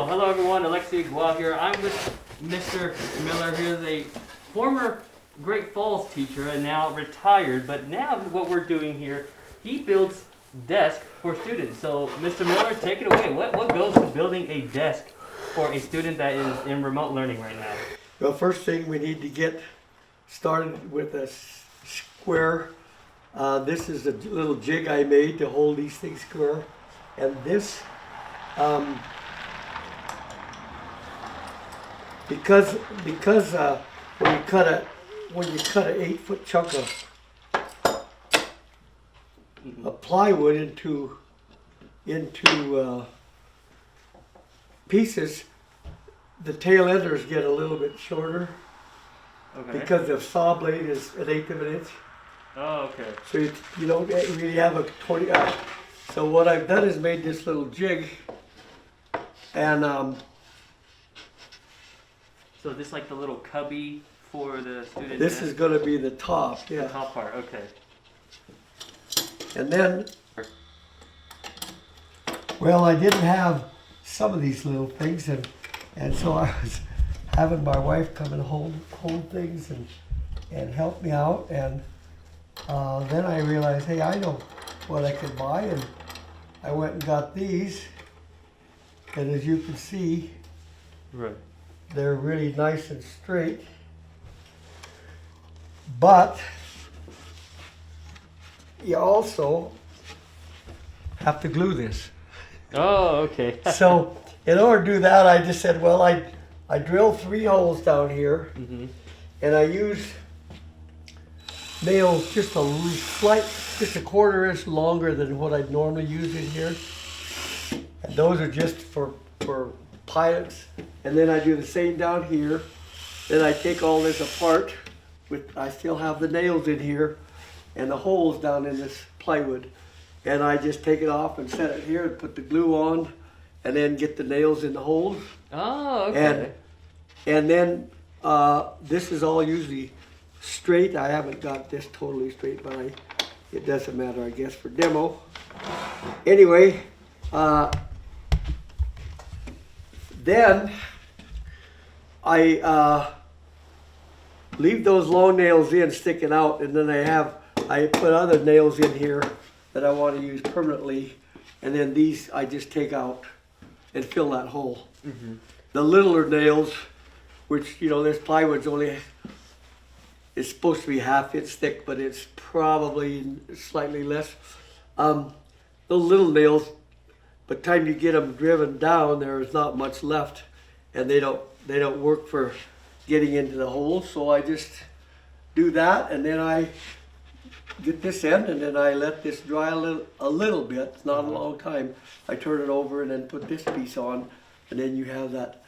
Well, hello everyone, Alexei Gual here. I'm with Mr. Miller, who is a former Great Falls teacher and now retired. But now what we're doing here, he builds desks for students. So Mr. Miller, take it away. What goes to building a desk for a student that is in remote learning right now? Well, first thing we need to get started with a square. This is a little jig I made to hold these things square. And this, because when you cut an 8-foot chunk of plywood into pieces, the tail enders get a little bit shorter. Okay. Because the saw blade is 1/8 of an inch. Oh, okay. So you don't really have a 20. So what I've done is made this little jig, and So this like the little cubby for the student this desk? is going to be the top. Yeah. The top part, okay. And then, well, I didn't have some of these little things, and so I was having my wife come and hold things and help me out, and then I realized, hey, I know what I could buy, and I went and got these, and as you can see, Right. they're really nice and straight, but you also have to glue this. Oh, okay. So in order to do that, I just said, well, I drilled 3 holes down here, and I used nails just just a 1/4 inch longer than what I'd normally use in here. And those are just for pilots. And then I do the same down here. Then I take all this apart. I still have the nails in here and the holes down in this plywood. And I just take it off and set it here and put the glue on, and then get the nails in the holes. Oh, okay. And then this is all usually straight. I haven't got this totally straight, but it doesn't matter, I guess, for demo. Anyway, then I leave those long nails in sticking out, and then I put other nails in here that I want to use permanently, and then these I just take out and fill that hole. The littler nails, which, you know, this plywood's it's supposed to be 1/2 inch thick, but it's probably slightly less. Those little nails, by the time you get them driven down, there's not much left, and they don't work for getting into the hole. So I just do that, and then I get this end, and then I let this dry a little bit. It's not a long time. I turn it over and then put this piece on, and then you have that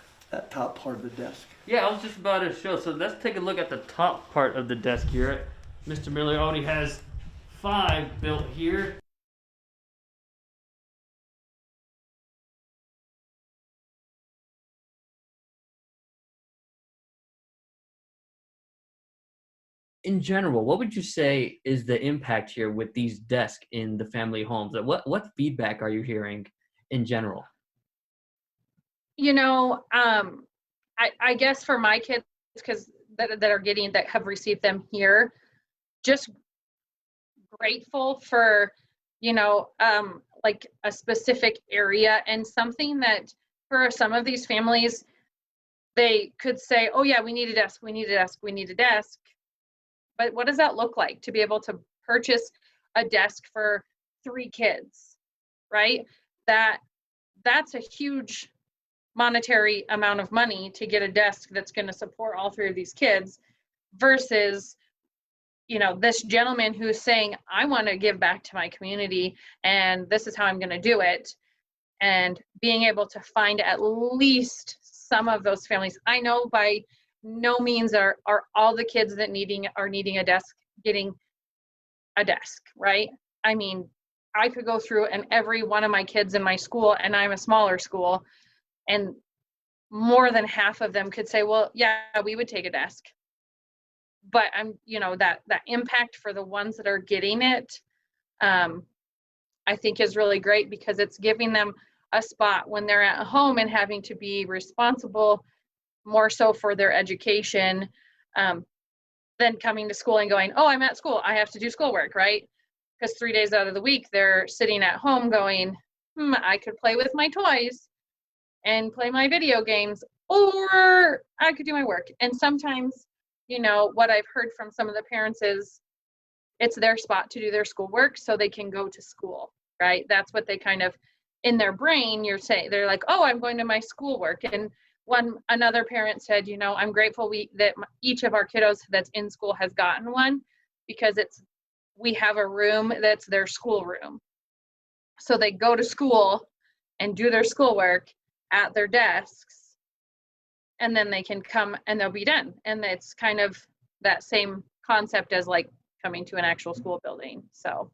top part of the desk. Yeah, I was just about to show. So let's take a look at the top part of the desk here. Mr. Miller already has 5 built here. In general, what would you say is the impact here with these desks in the family homes? What feedback are you hearing in general? You know, I guess for my kids, because that have received them here, just grateful for, like a specific area and something that for some of these families, they could say, oh yeah, we need a desk, we need a desk, we need a desk. But what does that look like to be able to purchase a desk for 3 kids, right? That's a huge monetary amount of money to get a desk that's going to support all 3 of these kids versus, this gentleman who's saying, I want to give back to my community and this is how I'm going to do it. And being able to find at least some of those families. I know by no means are all the kids that are needing a desk getting a desk, right? I mean, I could go through and every one of my kids in my school, and I'm a smaller school, and more than half of them could say, well, yeah, we would take a desk. But that impact for the ones that are getting it, I think is really great because it's giving them a spot when they're at home and having to be responsible more so for their education, than coming to school and going, oh, I'm at school, I have to do schoolwork, right? Because 3 days out of the week, they're sitting at home going, I could play with my toys and play my video games, or I could do my work. And sometimes, what I've heard from some of the parents is it's their spot to do their schoolwork so they can go to school, right? That's what they kind of, in their brain, you're saying, they're like, oh, I'm going to my schoolwork. And another parent said, I'm grateful that each of our kiddos that's in school has gotten one, because we have a room that's their school room. So they go to school and do their schoolwork at their desks, and then they can come and they'll be done. And it's kind of that same concept as like coming to an actual school building. So